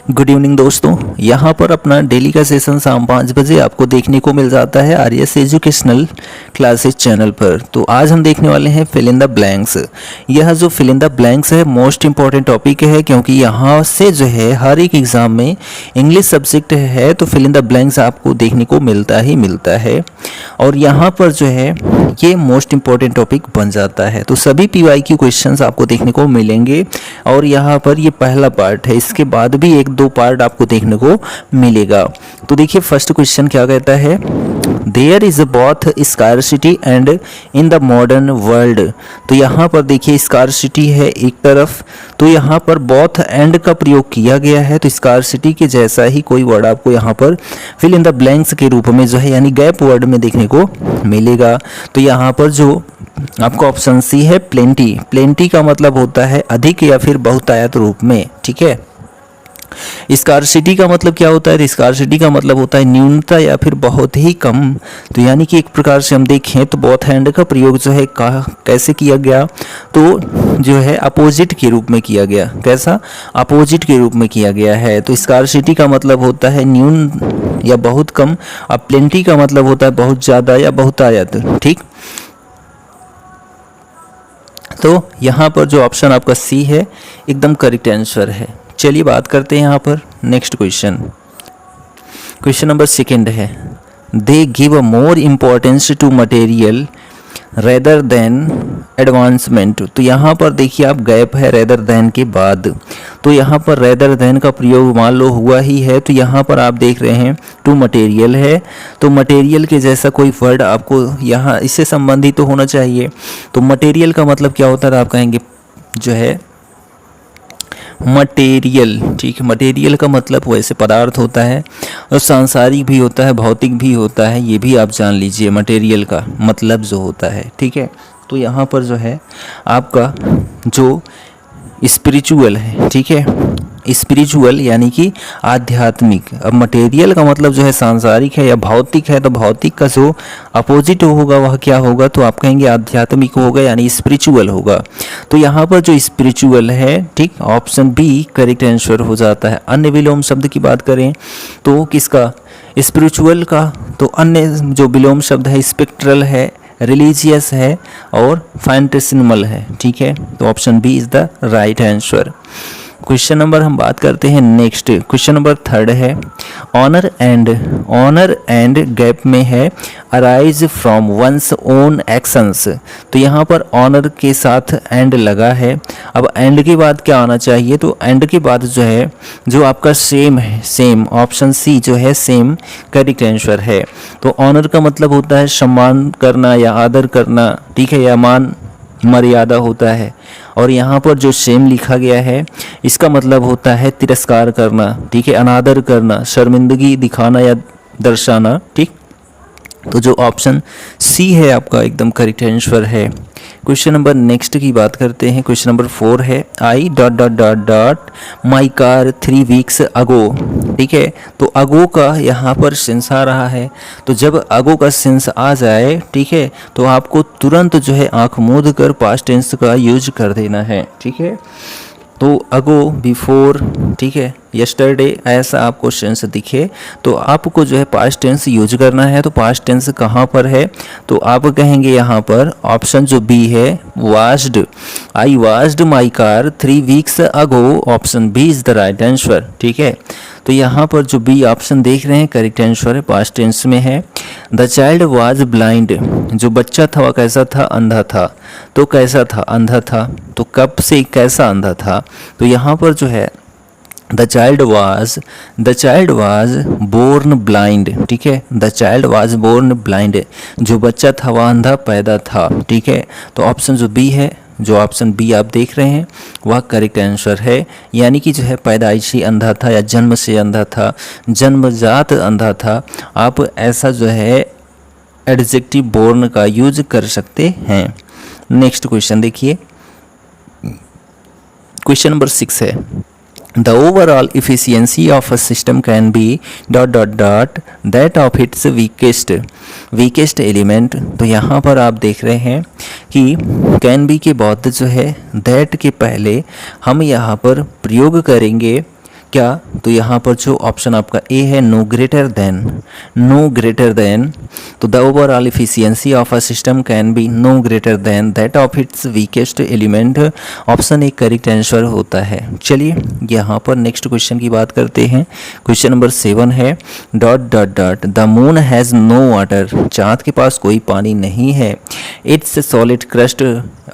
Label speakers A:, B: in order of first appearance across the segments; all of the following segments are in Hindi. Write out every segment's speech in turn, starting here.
A: गुड इवनिंग दोस्तों, यहाँ पर अपना डेली का सेशन शाम 5 बजे आपको देखने को मिल जाता है आरएस एजुकेशनल क्लासेस चैनल पर। तो आज हम देखने वाले हैं फिल इन द ब्लैंक्स। यह जो फिल इन द ब्लैंक्स है मोस्ट इंपॉर्टेंट टॉपिक है, क्योंकि यहाँ से जो है हर एक एग्ज़ाम में इंग्लिश सब्जेक्ट है तो फिल इन द ब्लैंक्स आपको देखने को मिलता ही मिलता है। और यहाँ पर जो है ये मोस्ट इंपॉर्टेंट टॉपिक बन जाता है। तो सभी PYQ क्वेश्चंस आपको देखने को मिलेंगे और यहाँ पर ये पहला पार्ट है, इसके बाद भी एक दो पार्ट आपको देखने को मिलेगा। तो देखिए फर्स्ट क्वेश्चन क्या कहता है, there is both scarcity and in the modern world. तो यहाँ पर देखिए स्कार्सिटी है एक तरफ, तो यहाँ पर बोथ एंड का प्रयोग किया गया है। तो स्कार्सिटी के जैसा ही कोई वर्ड आपको यहाँ पर फिल इन द ब्लैंक्स के रूप में जो है यानी गैप वर्ड में देखने को मिलेगा। तो यहाँ पर जो आपको ऑप्शन सी है प्लेंटी। प्लेंटी का मतलब होता है अधिक या फिर बहुतायत रूप में, ठीक है। स्कार्सिटी का मतलब क्या होता है, स्कार्सिटी का मतलब होता है न्यूनता या फिर बहुत ही कम। तो यानी कि एक प्रकार से हम देखें तो बोथ हैंड का प्रयोग जो है कैसे किया गया, तो जो है अपोजिट के रूप में किया गया। कैसा, अपोजिट के रूप में किया गया है। तो स्कार्सिटी का मतलब होता है न्यून या बहुत कम, अब प्लेंटी का मतलब होता है बहुत ज़्यादा या बहुतायत, ठीक। तो यहाँ पर जो ऑप्शन आपका सी है एकदम करेक्ट आंसर है। चलिए बात करते हैं यहाँ पर next question. Question number second है, they give a more importance to material rather than advancement. तो यहाँ पर देखिए आप गैप है रेदर देन के बाद, तो यहाँ पर रेदर देन का प्रयोग मान लो हुआ ही है। तो यहाँ पर आप देख रहे हैं टू मटेरियल है, तो मटेरियल के जैसा कोई वर्ड आपको यहाँ इससे संबंधित तो होना चाहिए। तो मटेरियल का मतलब क्या होता है, आप कहेंगे जो है मटेरियल, ठीक है। मटेरियल का मतलब वैसे पदार्थ होता है और सांसारिक भी होता है, भौतिक भी होता है, ये भी आप जान लीजिए मटेरियल का मतलब जो होता है, ठीक है। तो यहाँ पर जो है आपका जो स्पिरिचुअल है, ठीक है, स्पिरिचुअल यानी कि आध्यात्मिक। अब मटेरियल का मतलब जो है सांसारिक है या भौतिक है, तो भौतिक का जो अपोजिट होगा वह क्या होगा, तो आप कहेंगे आध्यात्मिक होगा यानी स्पिरिचुअल होगा। तो यहाँ पर जो स्पिरिचुअल है, ठीक, ऑप्शन बी करेक्ट आंसर हो जाता है। अन्य विलोम शब्द की बात करें तो किसका, स्पिरिचुअल का, तो अन्य जो विलोम शब्द है स्पेक्ट्रल है, रिलीजियस है और फैंटेसिमल है, ठीक है। तो option B is the right answer. Question number हम बात करते हैं नेक्स्ट। क्वेश्चन नंबर थर्ड है, ऑनर एंड गैप में है arise from one's own actions. तो यहाँ पर ऑनर के साथ एंड लगा है। अब एंड के बाद क्या आना चाहिए, तो एंड के बाद जो है जो आपका सेम है, सेम, ऑप्शन सी जो है सेम करेक्ट आंसर है। तो ऑनर का मतलब होता है सम्मान करना या आदर करना, ठीक है, या मान मर्यादा होता है। और यहाँ पर जो सेम लिखा गया है इसका मतलब होता है तिरस्कार करना, ठीक है, अनादर करना, शर्मिंदगी दिखाना या दर्शाना, ठीक। तो जो ऑप्शन सी है आपका एकदम करेक्ट आंसर है। क्वेश्चन नंबर नेक्स्ट की बात करते हैं। क्वेश्चन नंबर 4 है, I dot dot dot dot my car 3 weeks अगो, ठीक है। तो अगो का यहाँ पर सेंस आ रहा है, तो जब अगो का सेंस आ जाए, ठीक है, तो आपको तुरंत जो है आंख मूंद कर पास्ट टेंस का यूज कर देना है, ठीक है। तो अगो, बिफोर, ठीक है, यस्टरडे, ऐसा आपको सेंस दिखे तो आपको जो है पास्ट टेंस यूज करना है। तो पास्ट टेंस कहाँ पर है, तो आप कहेंगे यहाँ पर ऑप्शन जो बी है washed, I washed my car 3 weeks ago, option B is the right answer, ठीक है। तो यहाँ पर जो बी ऑप्शन देख रहे हैं करेक्ट आंसर है, पास्ट टेंस में है। द चाइल्ड वाज ब्लाइंड, जो बच्चा था वह कैसा था, अंधा था। तो कैसा था, अंधा था। तो कब से कैसा अंधा था, तो यहाँ पर जो है the child was born blind, ठीक है। The child was born blind, जो बच्चा था वह अंधा पैदा था, ठीक है। तो ऑप्शन जो बी है, जो ऑप्शन बी आप देख रहे हैं वह करेक्ट आंसर है। यानी कि जो है पैदाइशी अंधा था या जन्म से अंधा था, जन्मजात अंधा था। आप ऐसा जो है एडजेक्टिव बोर्न का यूज कर सकते हैं। नेक्स्ट क्वेश्चन देखिए, क्वेश्चन नंबर 6 है, The overall efficiency of a system can be dot dot dot that of its weakest element। तो यहाँ पर आप देख रहे हैं कि can be के बाद जो है that के पहले हम यहाँ पर प्रयोग करेंगे क्या? तो यहाँ पर जो ऑप्शन आपका ए है, नो ग्रेटर देन, तो the overall efficiency of a system can be no greater than that of its weakest element. Option A correct answer होता है। चलिए यहाँ पर नेक्स्ट क्वेश्चन की बात करते हैं। क्वेश्चन नंबर 7 है, dot dot dot the moon has no water, चाँद के पास कोई पानी नहीं है। इट्स सॉलिड क्रस्ट,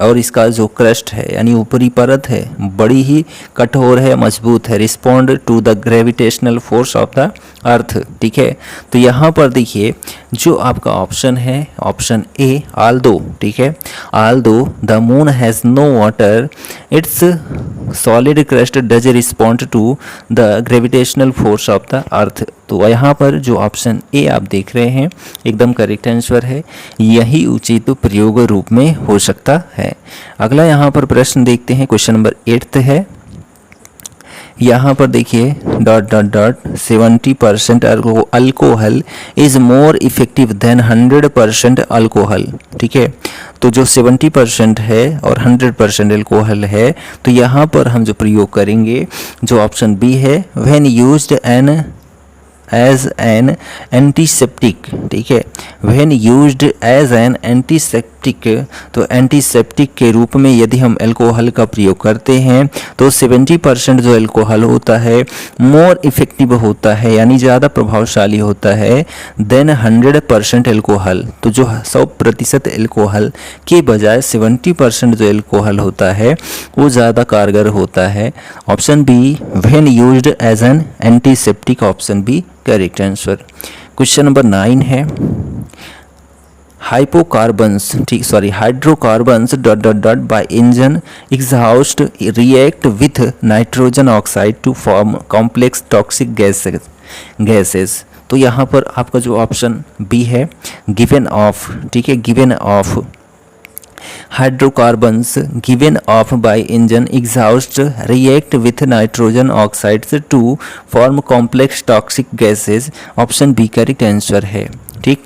A: और इसका जो क्रस्ट है यानी ऊपरी परत है बड़ी ही कठोर है, मजबूत है। Respond to the gravitational force of the earth. ठीक है, तो यहाँ पर देखिए जो आपका ऑप्शन है, ऑप्शन ए आल्दो, ठीक है, although the moon has no water its solid crust does respond to the gravitational force of the earth. तो यहाँ पर जो ऑप्शन ए आप देख रहे हैं एकदम करेक्ट आंसर है, यही उचित प्रयोग रूप में हो सकता है। अगला यहाँ पर प्रश्न देखते हैं, क्वेश्चन नंबर 8 है। यहाँ पर देखिए dot dot dot 70% alcohol is more effective than 100% alcohol. ठीक है, तो जो 70% है और 100% अल्कोहल है, तो यहाँ पर हम जो प्रयोग करेंगे जो ऑप्शन बी है, when used as an antiseptic. ठीक है, when used as an antiseptic, तो एंटीसेप्टिक के रूप में यदि हम अल्कोहल का प्रयोग करते हैं तो 70% जो अल्कोहल होता है मोर इफेक्टिव होता है, यानी ज़्यादा प्रभावशाली होता है देन 100% अल्कोहल। तो जो 100% अल्कोहल के बजाय 70% जो अल्कोहल होता है वो ज़्यादा कारगर होता है। Option B when used as an antiseptic, option B correct answer. Question number 9 है, hydrocarbons dot dot dot by engine exhaust react with nitrogen oxide to form complex toxic gases. तो यहाँ पर आपका जो ऑप्शन बी है, गिवन ऑफ, ठीक है, given off hydrocarbons given off by engine exhaust react with nitrogen oxides to form complex toxic gases। Option B correct answer है। ठीक,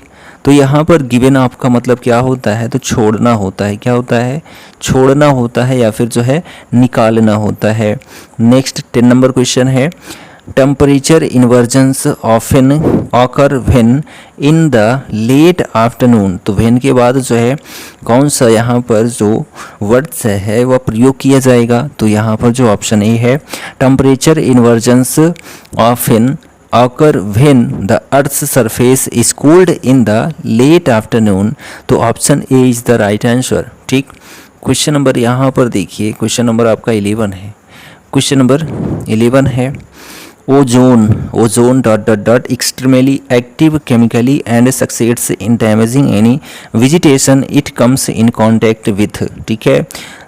A: तो यहाँ पर गिवन ऑफ का मतलब क्या होता है, तो छोड़ना होता है। क्या होता है? छोड़ना होता है या फिर जो है निकालना होता है। नेक्स्ट 10 नंबर क्वेश्चन है, temperature inversions often occur when in the late afternoon. तो व्हेन के बाद जो है कौन सा यहाँ पर जो वर्ड्स है वह प्रयोग किया जाएगा, तो यहाँ पर जो ऑप्शन ए है, temperature inversions often occur when the earth's surface is cooled in the late afternoon. तो option A is the right answer. ठीक, क्वेश्चन नंबर यहाँ पर देखिए, क्वेश्चन नंबर आपका 11 है। क्वेश्चन नंबर 11 है, ozone dot dot dot extremely active chemically and succeeds in damaging any vegetation it comes in contact with. ठीक है,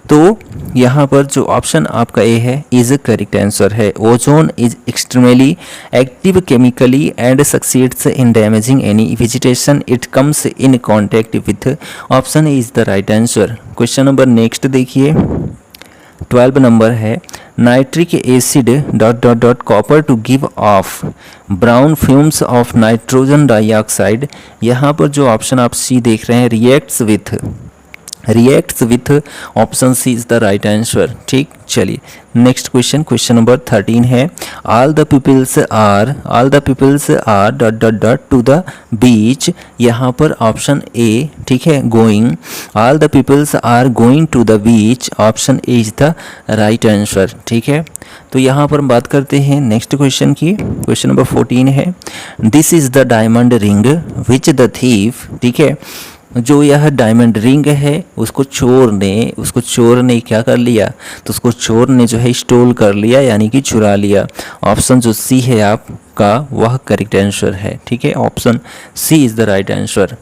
A: तो यहाँ पर जो ऑप्शन आपका ए है इज करेक्ट आंसर है। Ozone is extremely active chemically and succeeds in damaging any vegetation it comes in contact with. Option A is the right answer. Question number next देखिए, 12 नंबर है, nitric acid dot dot dot copper to give off brown fumes of nitrogen dioxide. यहाँ पर जो ऑप्शन आप सी देख रहे हैं, reacts with, option C is the right answer. ठीक, चलिए नेक्स्ट क्वेश्चन, क्वेश्चन नंबर 13 है, all the peoples are dot dot dot to the beach. यहाँ पर ऑप्शन ए, ठीक है, going, all the peoples are going to the beach, option A is the right answer. ठीक है, तो यहाँ पर हम बात करते हैं नेक्स्ट क्वेश्चन की। क्वेश्चन नंबर 14 है, this is the diamond ring which the thief. ठीक है, जो यह डायमंड रिंग है उसको चोर ने क्या कर लिया, तो उसको चोर ने जो है स्टोल कर लिया, यानी कि चुरा लिया। ऑप्शन जो सी है आपका वह करेक्ट आंसर है। ठीक है, option C is the right answer.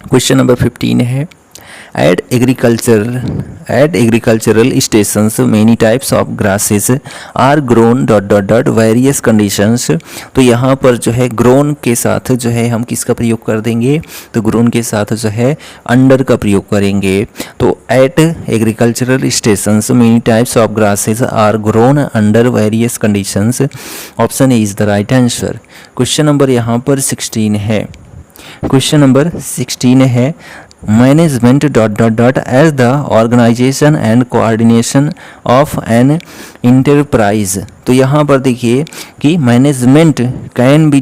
A: Question number 15 है, At agricultural stations many types of grasses are grown dot dot dot various conditions। तो यहाँ पर जो है grown के साथ जो है हम किसका प्रयोग कर देंगे, तो grown के साथ जो है under का प्रयोग करेंगे। तो at agricultural stations many types of grasses are grown under various conditions, option A is the right answer. Question number यहाँ पर 16 है। क्वेश्चन नंबर 16 है, management dot dot dot as the organisation and coordination of an enterprise. तो यहाँ पर देखिए कि management can be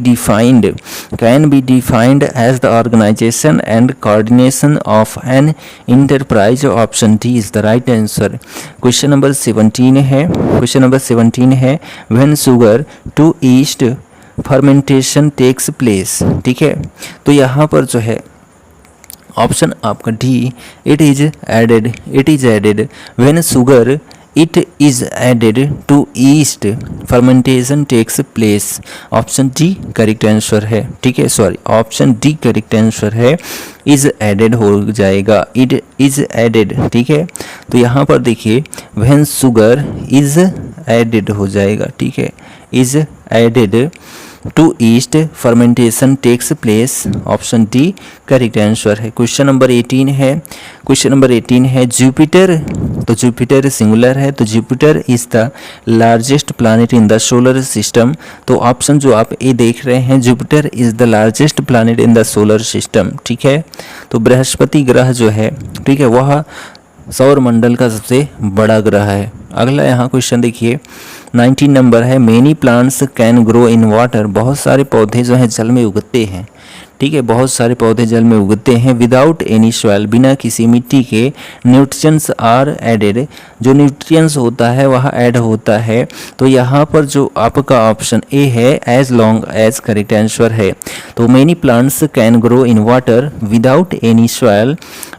A: defined as the organisation and coordination of an enterprise. Option D is the right answer. Question number 17 है when sugar to yeast fermentation takes place. ठीक है, तो यहाँ पर जो है ऑप्शन आपका D, it is added when sugar it is added to yeast fermentation takes place. Option D correct answer है। ठीक है, sorry, option D correct answer है, इज एडेड हो जाएगा, इट इज एडेड। ठीक है, तो यहाँ पर देखिए व्हेन शुगर इज एडेड हो जाएगा। ठीक है, is added to yeast fermentation takes place. Option D correct answer है। क्वेश्चन नंबर 18 है जुपिटर। तो जुपिटर सिंगुलर है, तो Jupiter is the largest planet in the solar system. तो ऑप्शन जो आप ए देख रहे हैं, Jupiter is the largest planet in the solar system. ठीक है, तो बृहस्पति ग्रह जो है, ठीक है, वह सौर मंडल का सबसे बड़ा ग्रह है। अगला यहाँ क्वेश्चन देखिए 19 नंबर है many plants can grow in water. बहुत सारे पौधे जो हैं जल में उगते हैं। ठीक है, बहुत सारे पौधे जल में उगते हैं विदाउट एनी सॉइल, बिना किसी मिट्टी के। न्यूट्रिएंट्स आर एडेड, जो न्यूट्रिएंट्स होता है वह ऐड होता है। तो यहाँ पर जो आपका ऑप्शन ए है as long as correct answer है। तो many plants can grow in water without any soil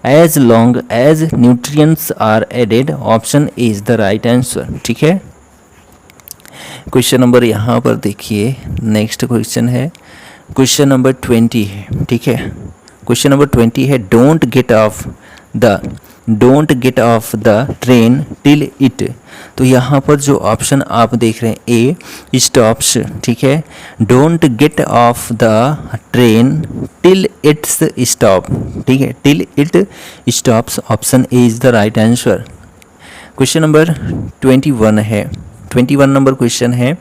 A: as long as nutrients are added. Option A is the right answer. ठीक है, क्वेश्चन नंबर यहाँ पर देखिए नेक्स्ट क्वेश्चन है, क्वेश्चन नंबर 20 है। ठीक है, क्वेश्चन नंबर 20 है don't get off the train till it. तो यहाँ पर जो ऑप्शन आप देख रहे हैं ए स्टॉप्स। ठीक है, don't get off the train till its stop. ठीक है, till it stops. Option A is the right answer. Question number 21 number question है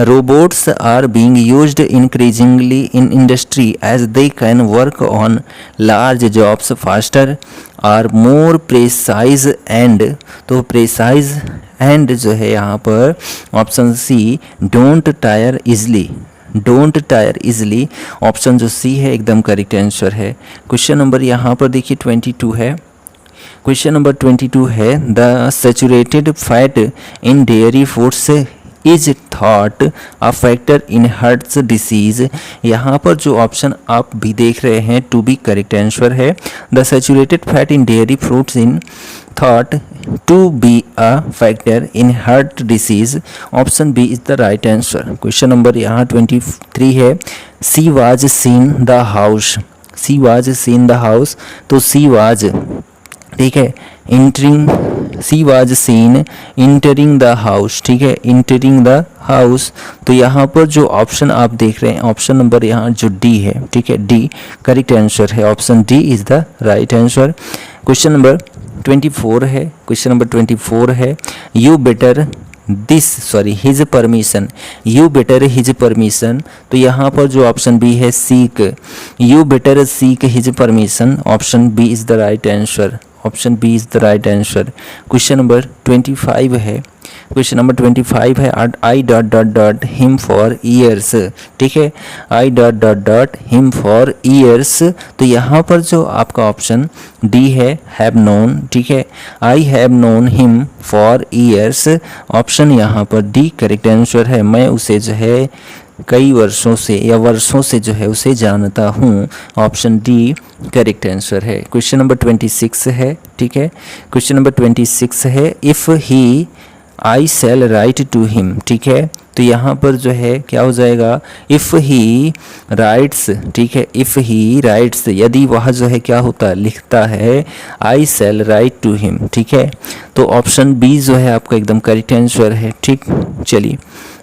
A: robots are being used increasingly in industry as they can work on large jobs faster or more precise and. तो प्रेसाइज एंड जो है यहाँ पर option C don't tire easily. Option जो सी है एकदम करेक्ट आंसर है। क्वेश्चन नंबर यहाँ पर देखिए 22 है। क्वेश्चन नंबर 22 है the saturated fat in dairy foods is thought a factor in heart disease. यहाँ पर जो ऑप्शन आप भी देख रहे हैं टू बी करेक्ट आंसर है। The saturated fat in dairy fruits in thought to be a factor in heart disease. Option B is the right answer. Question number यहाँ 23 है she was seen the house. तो सी वाज, ठीक है, she was seen entering the house. ठीक है, इंटरिंग द हाउस। तो यहाँ पर जो ऑप्शन आप देख रहे हैं ऑप्शन नंबर यहाँ जो डी है, ठीक है, डी करेक्ट आंसर है। Option D is the right answer. Question number 24 है यू बेटर हिज परमिशन। तो यहाँ पर जो ऑप्शन बी है seek, you better seek his permission. Option B is the right answer. Question number 25 है I dot him for years. ठीक है, I dot him for years. तो यहाँ पर जो आपका ऑप्शन डी है हैव नोन। ठीक है, I have known him for years. Option यहाँ पर डी करेक्ट आंसर है। मैं उसे जो है कई वर्षों से जो है उसे जानता हूँ। ऑप्शन डी करेक्ट आंसर है। क्वेश्चन नंबर 26 है। ठीक है, क्वेश्चन नंबर 26 है if he I shall write to him. ठीक है, तो यहाँ पर जो है क्या हो जाएगा इफ़ ही राइट्स। ठीक है, इफ़ ही राइट्स, यदि वह जो है क्या होता है लिखता है आई सेल राइट टू हिम। ठीक है, तो ऑप्शन बी जो है आपका एकदम करेक्ट आंसर है। ठीक, चलिए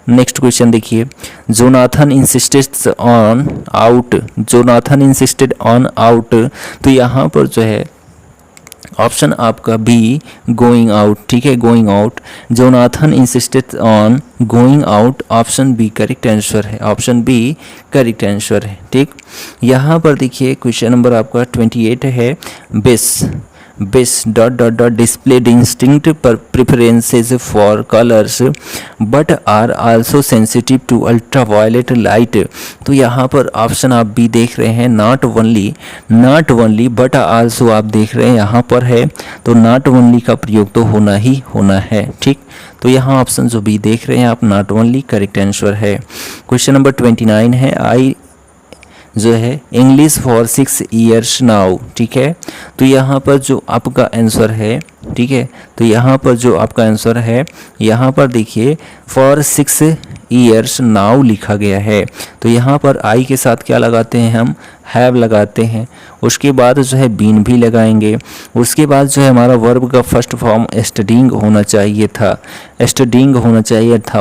A: नेक्स्ट क्वेश्चन देखिए जोनाथन इंसिस्टेड ऑन आउट। तो यहाँ पर जो है ऑप्शन आपका बी गोइंग आउट, ठीक है, going out. Jonathan insisted on going out, option B correct answer है, ऑप्शन बी करेक्ट आंसर है, ठीक। यहाँ पर देखिए क्वेश्चन नंबर आपका 28 है, bees dot dot dot display distinct preferences for colours but are also sensitive to ultraviolet light. तो यहाँ पर ऑप्शन आप बी देख रहे हैं, नॉट ओनली बट आल्सो आप देख रहे हैं यहाँ पर है, तो नॉट ओनली का प्रयोग तो होना ही होना है, ठीक। तो यहाँ ऑप्शन जो बी देख रहे हैं आप, नॉट ओनली करेक्ट आंसर है। क्वेश्चन नंबर 29 है, आई जो है इंग्लिश फॉर 6 ईयर्स नाउ, ठीक है। तो यहाँ पर जो आपका आंसर है, ठीक है, तो यहाँ पर जो आपका आंसर है, यहाँ पर देखिए फॉर 6 ईयर्स नाउ लिखा गया है। तो यहाँ पर आई के साथ क्या लगाते हैं हम, हैव लगाते हैं, उसके बाद जो है बीन भी लगाएंगे, उसके बाद जो है हमारा वर्ब का फर्स्ट फॉर्म स्टडिंग होना चाहिए था,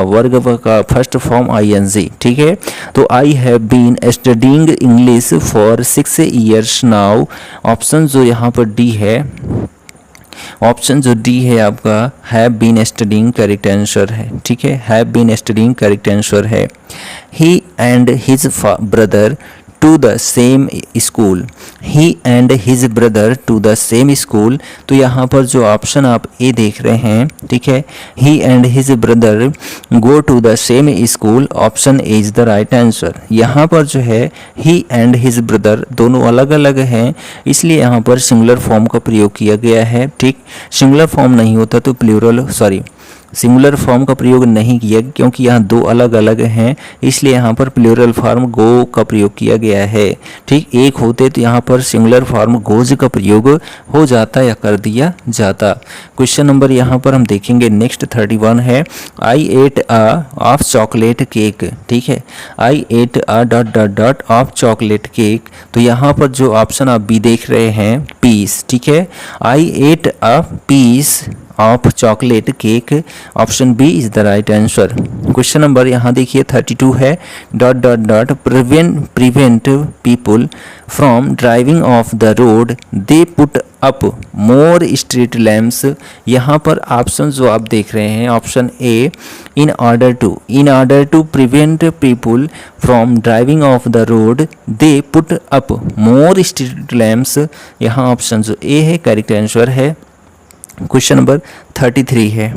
A: वर्ब का फर्स्ट फॉर्म आईएनजी, ठीक है। तो I have been studying English for 6 years now, option जो यहाँ पर डी है, ऑप्शन जो डी है आपका have been studying correct answer है, ठीक है, have been studying correct answer है। He and his brother to the same school, he and his brother to the same school. तो यहाँ पर जो ऑप्शन आप ए देख रहे हैं, ठीक है, he and his brother go to the same school, option A is the right answer. यहाँ पर जो है ही एंड हिज ब्रदर दोनों अलग अलग हैं, इसलिए यहाँ पर सिंगुलर फॉर्म का प्रयोग किया गया है, ठीक। सिंगुलर फॉर्म नहीं होता तो सिंगुलर फॉर्म का प्रयोग नहीं किया, क्योंकि यहाँ दो अलग अलग हैं, इसलिए यहाँ पर प्लूरल फॉर्म गो का प्रयोग किया गया है, ठीक। एक होते तो यहाँ पर सिंगुलर फॉर्म गोज का प्रयोग हो जाता या कर दिया जाता। क्वेश्चन नंबर यहाँ पर हम देखेंगे नेक्स्ट 31 है, I ate a of chocolate cake, ठीक है, I ate a dot dot dot of chocolate cake. तो यहाँ पर जो ऑप्शन आप बी देख रहे हैं, पीस, ठीक है, I ate a piece of chocolate cake, option B is the right answer. Question number यहाँ देखिए 32 है, dot dot dot prevent people from driving off the road they put up more street lamps. यहाँ पर ऑप्शन जो आप देख रहे हैं, option A in order to prevent people from driving off the road they put up more street lamps, यहाँ ऑप्शन जो ए है करेक्ट आंसर है। क्वेश्चन नंबर 33 है,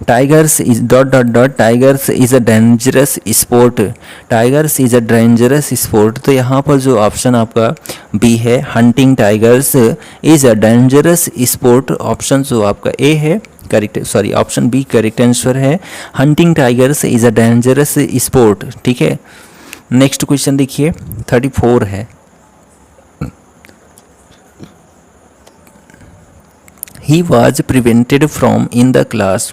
A: tigers is dot dot dot tigers is a dangerous sport, tigers is a dangerous sport. तो यहाँ पर जो ऑप्शन आपका बी है, hunting tigers is a dangerous sport, option जो आपका ए है ऑप्शन बी करेक्ट आंसर है, hunting tigers is a dangerous sport, ठीक है। नेक्स्ट क्वेश्चन देखिए 34 है, he was prevented from in the class,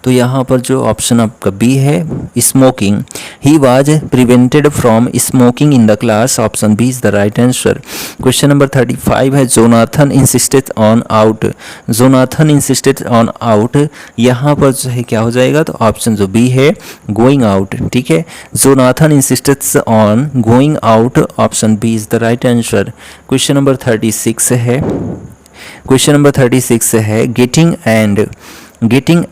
A: तो यहाँ पर जो ऑप्शन आपका बी है smoking, he was prevented from smoking in the class, option B is the right answer. Question number 35 है, जोनाथन इंसिस्टेड ऑन आउट, यहाँ पर जो है क्या हो जाएगा, तो ऑप्शन जो बी है गोइंग आउट, ठीक है, Jonathan insisted on going out, option B is the right answer. Question number 36 है, getting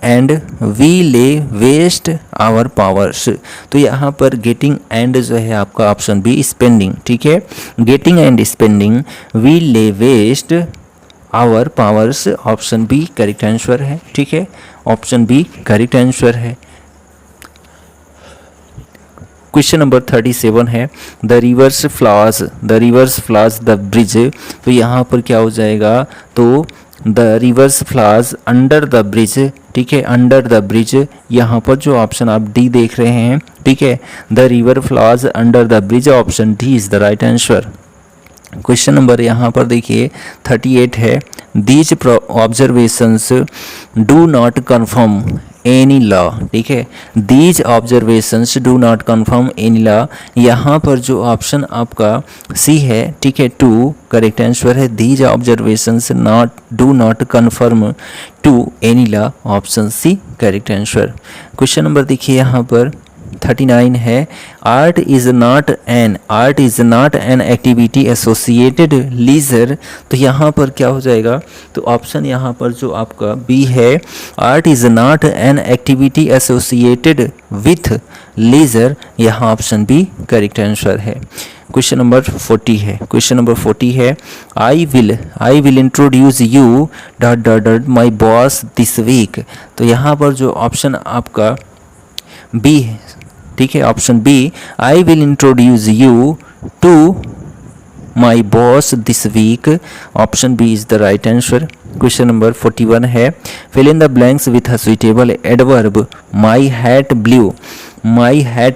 A: and we lay waste our powers. तो यहाँ पर गेटिंग एंड जो है आपका ऑप्शन बी स्पेंडिंग, ठीक है, getting and spending we lay waste our powers, option B correct answer है, ठीक है, ऑप्शन बी करेक्ट आंसर है। क्वेश्चन नंबर 37 है, the rivers flows the bridge. तो यहाँ पर क्या हो जाएगा, तो the rivers flows under the bridge, ठीक है, अंडर द ब्रिज। यहाँ पर जो ऑप्शन आप डी देख रहे हैं, ठीक है, the river flows under the bridge, option D is the right answer. Question number यहाँ पर देखिए 38 है, these observations do not confirm any law, ठीक है, these observations do not confirm any law. यहाँ पर जो ऑप्शन आपका सी है, ठीक है, टू करेक्ट आंसर है, these observations do not confirm to any law, option C correct answer. Question number देखिए यहाँ पर 39 है art is not an activity associated leisure. तो यहाँ पर क्या हो जाएगा, तो ऑप्शन यहाँ पर जो आपका बी है, art is not an activity associated with leisure, यहाँ ऑप्शन बी करेक्ट आंसर है। क्वेश्चन नंबर 40 है I will introduce you my boss this week. तो यहाँ पर जो ऑप्शन आपका बी है, ठीक है, option B, I will introduce you to my boss this week, option B is the right answer. Question number 41 है fill in the blanks with a suitable adverb, my hat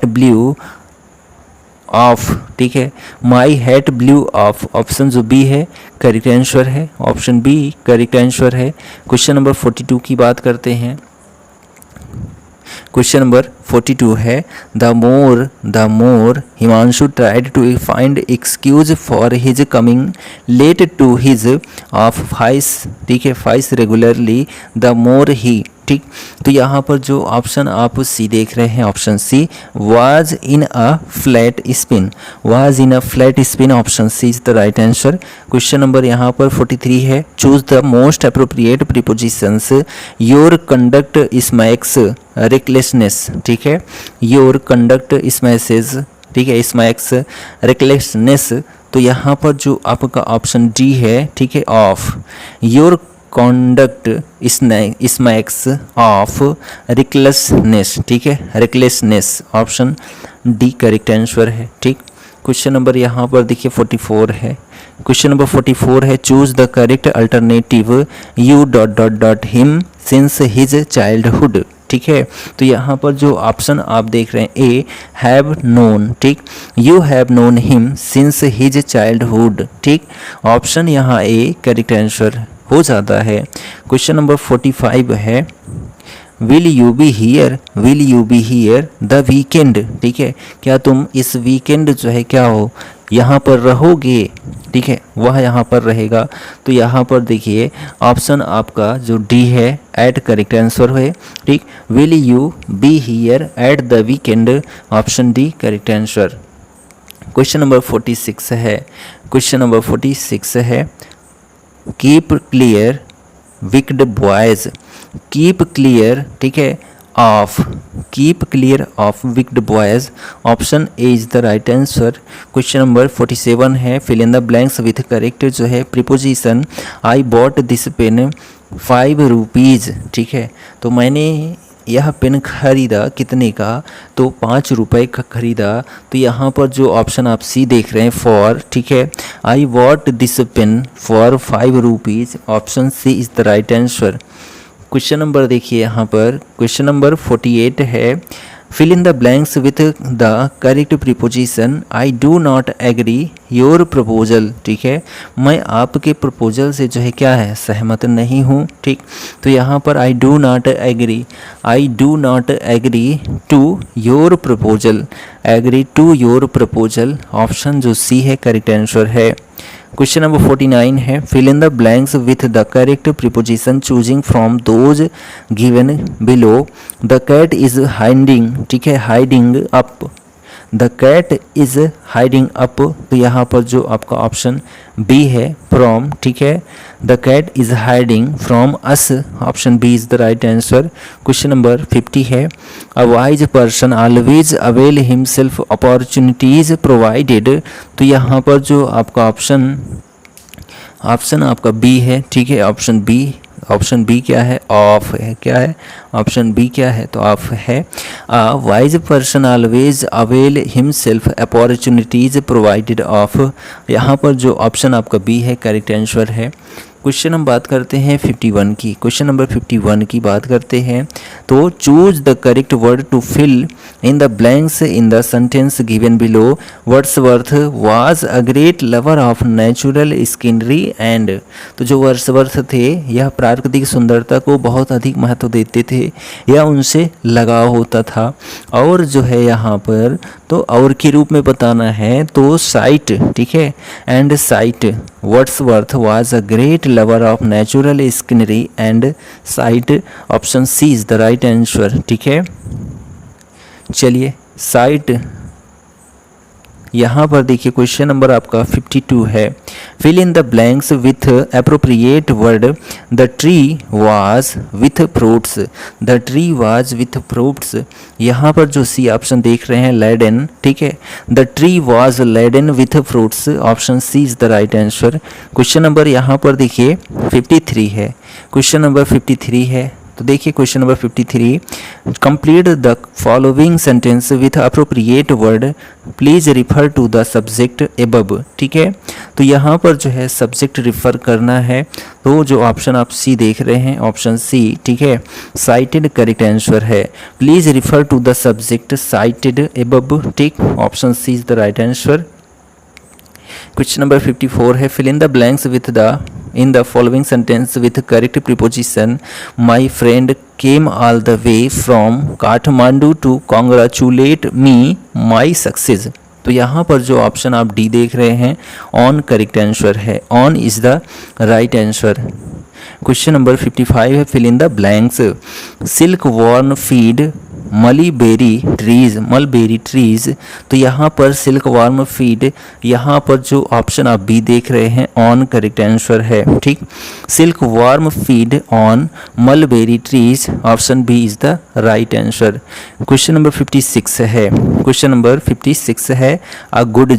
A: blew off, ठीक है, my hat blew off, option जो बी है करेक्ट आंसर है, ऑप्शन बी करेक्ट आंसर है। क्वेश्चन नंबर 42 की बात करते हैं। क्वेश्चन नंबर 42 है the more Himanshu tried to find excuse for his coming late to his office, ठीक है, फाइस रेगुलरली, द मोर ही, ठीक। तो यहाँ पर जो ऑप्शन आप सी देख रहे हैं, option C, was in a flat spin, option C is the right answer. Question number यहाँ पर 43 है choose the most appropriate prepositions, your conduct smacks recklessness, ठीक है, योर कंडक्ट स्मैसेस, ठीक है, स्मैक्स रिकलेसनेस। तो यहाँ पर जो आपका ऑप्शन डी है, ठीक है, of, your conduct smacks of recklessness, ठीक है, recklessness, option D correct answer है, ठीक। क्वेश्चन नंबर यहाँ पर देखिए 44 है। क्वेश्चन नंबर 44 है choose the correct alternative, you him since his childhood, ठीक है। तो यहाँ पर जो ऑप्शन आप देख रहे हैं ए हैव नोन, ठीक, you have known him since his childhood, ठीक, ऑप्शन यहाँ ए करेक्ट आंसर हो जाता है। क्वेश्चन नंबर 45 है will you be here the weekend, ठीक है, क्या तुम इस वीकेंड जो है क्या हो यहाँ पर रहोगे, ठीक है, वह यहाँ पर रहेगा। तो यहाँ पर देखिए ऑप्शन आपका जो डी है एट करेक्ट आंसर है, ठीक, will you be here at the weekend, option D correct answer. Question number 46 है, क्वेश्चन नंबर 46 है keep clear wicked boys, keep clear, ठीक है, of, keep clear of wicked boys, option A is the right answer. Question number 47 है fill in the blanks with correct जो है preposition, I bought this pen 5 rupees, ठीक है, तो मैंने यह पेन खरीदा कितने का, तो 5 रुपए का खरीदा। तो यहाँ पर जो ऑप्शन आप सी देख रहे हैं फॉर, ठीक है, I what this pen for 5 rupees, option C is the right answer. Question number देखिए यहाँ पर क्वेश्चन नंबर 48 है fill in the blanks with the correct preposition, I do not agree your proposal, ठीक है, मैं आपके प्रपोजल से जो है क्या है सहमत नहीं हूँ, ठीक। तो यहाँ पर I do not agree to your proposal, agree to your proposal, option जो सी है करेक्ट आंसर है। क्वेश्चन नंबर 49 है fill in the blanks with the correct preposition choosing from those given below, the cat is hiding, ठीक है, hiding up, the cat is hiding up. तो यहाँ पर जो आपका ऑप्शन बी है फ्रॉम, ठीक है, the cat is hiding from us, option B is the right answer. Question number 50 है a wise person always avail himself opportunities provided. तो यहाँ पर जो आपका ऑप्शन आपका बी है, ठीक है, ऑप्शन बी क्या है, ऑफ है, क्या है, ऑप्शन बी क्या है, तो ऑफ है। Wise person always avail himself opportunities provided of, यहाँ पर जो ऑप्शन आपका बी है करेक्ट आंसर है। क्वेश्चन हम बात करते हैं 51 की, क्वेश्चन नंबर 51 की बात करते हैं तो choose the correct word to fill in the blanks in the sentence given below, Wordsworth was a great lover of natural scenery and. तो जो वर्ड्सवर्थ थे यह प्राकृतिक सुंदरता को बहुत अधिक महत्व देते थे या उनसे लगाव होता था, और जो है यहाँ पर तो और के रूप में बताना है तो साइट, ठीक है, and sight, Wordsworth was a great lover of natural scenery and sight, option C is the right answer, ठीक है। चलिए साइट, यहाँ पर देखिए क्वेश्चन नंबर आपका 52 है। Fill in the blanks with appropriate word. The tree was with fruits, the tree was with fruits. यहाँ पर जो सी ऑप्शन देख रहे हैं लेडन, ठीक है, the tree was laden with fruits, option C is the right answer. Question number यहाँ पर देखिए 53 है, क्वेश्चन नंबर 53 है। तो देखिए question number 53, complete the following sentence with appropriate word, please refer to the subject above, ठीक है। तो यहाँ पर जो है सब्जेक्ट रिफर करना है, तो जो ऑप्शन आप सी देख रहे हैं ऑप्शन सी, ठीक है, साइटेड करेक्ट आंसर है। Please refer to the subject cited above, ठीक, option C is the right answer. Question number 54 है, fill in the blanks with the in the following sentence with correct preposition. My friend came all the way from Kathmandu to congratulate me my success. तो यहाँ पर जो ऑप्शन आप डी देख रहे हैं ऑन करेक्ट आंसर है, on is the right answer. Question number 55 है, fill in the blanks. Silkworm feed mulberry trees, तो यहाँ पर सिल्क वार्म फीड, यहाँ पर जो ऑप्शन आप बी देख रहे हैं ऑन करेक्ट आंसर है, ठीक, silk worm feed on mulberry trees, option B is the right answer. Question number 56 है, क्वेश्चन नंबर 56 है, अ गुड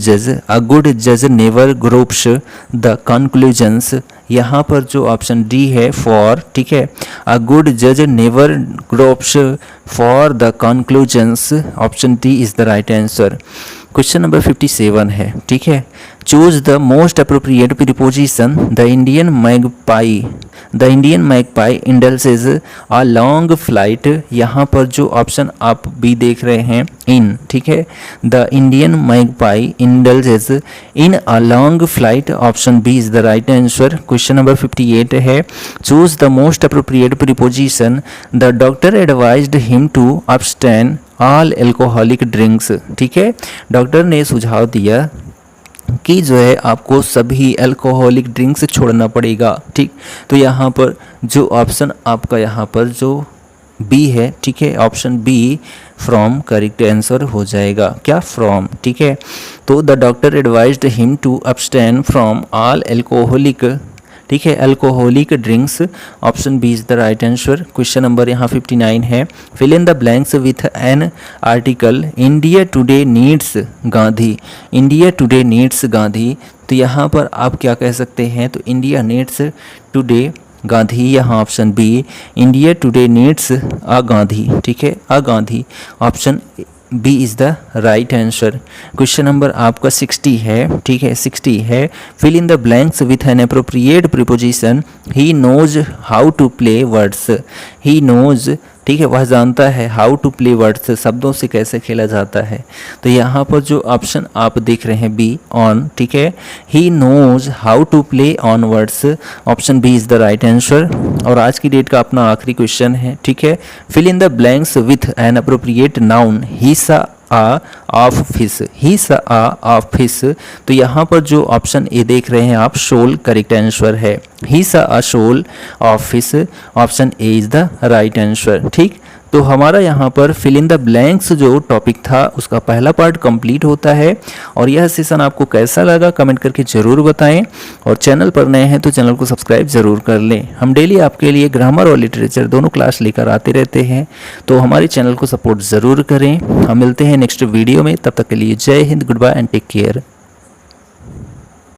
A: जज नेवर ग्रोप्स द कंक्लूजन्स, यहाँ पर जो ऑप्शन डी है फॉर, ठीक है, अ गुड जज never gropes for the conclusions, option D is the right answer. Question number 57 है, ठीक है, choose the most appropriate preposition. The Indian magpie indulges a long flight, यहाँ पर जो ऑप्शन आप बी देख रहे हैं इन, ठीक है, the Indian magpie indulges in a long flight, option B is the right answer. Question number 58 है, choose the most appropriate preposition. The doctor advised him to abstain all alcoholic drinks, ठीक है, डॉक्टर ने सुझाव दिया कि जो है आपको सभी अल्कोहलिक ड्रिंक्स छोड़ना पड़ेगा, ठीक। तो यहाँ पर जो ऑप्शन आपका यहाँ पर जो बी है, ठीक है, option B from correct answer हो जाएगा, क्या फ्रॉम, ठीक है। तो the doctor advised him to abstain from all alcoholic, ठीक है, alcoholic drinks, option B is the right answer. Question number यहाँ 59 है, fill in the blanks with an article. India today needs Gandhi, India today needs Gandhi, तो यहाँ पर आप क्या कह सकते हैं, तो इंडिया नीड्स टुडे गांधी, यहाँ option B, India today needs a Gandhi, ठीक है, a Gandhi, option B is the right answer. Question number आपका 60 है, ठीक है, 60 है, fill in the blanks with an appropriate preposition. He knows how to play words, he knows, ठीक है, वह जानता है हाउ टू प्ले वर्ड्स, शब्दों से कैसे खेला जाता है। तो यहाँ पर जो ऑप्शन आप देख रहे हैं बी ऑन, ठीक है, he knows how to play on words, option B is the right answer. और आज की डेट का अपना आखिरी क्वेश्चन है, ठीक है, fill in the blanks with an appropriate noun. He saw a of fish, he saw a of fish, तो यहाँ पर जो ऑप्शन ए देख रहे हैं आप शोल करेक्ट आंसर है, he saw a shoal of fish, option A is the right answer, ठीक। तो हमारा यहाँ पर फिल इन द ब्लैंक्स जो टॉपिक था उसका पहला पार्ट कंप्लीट होता है। और यह सेशन आपको कैसा लगा कमेंट करके ज़रूर बताएं, और चैनल पर नए हैं तो चैनल को सब्सक्राइब ज़रूर कर लें। हम डेली आपके लिए ग्रामर और लिटरेचर दोनों क्लास लेकर आते रहते हैं, तो हमारे चैनल को सपोर्ट ज़रूर करें। हम मिलते हैं नेक्स्ट वीडियो में, तब तक के लिए जय Hind, goodbye and take care.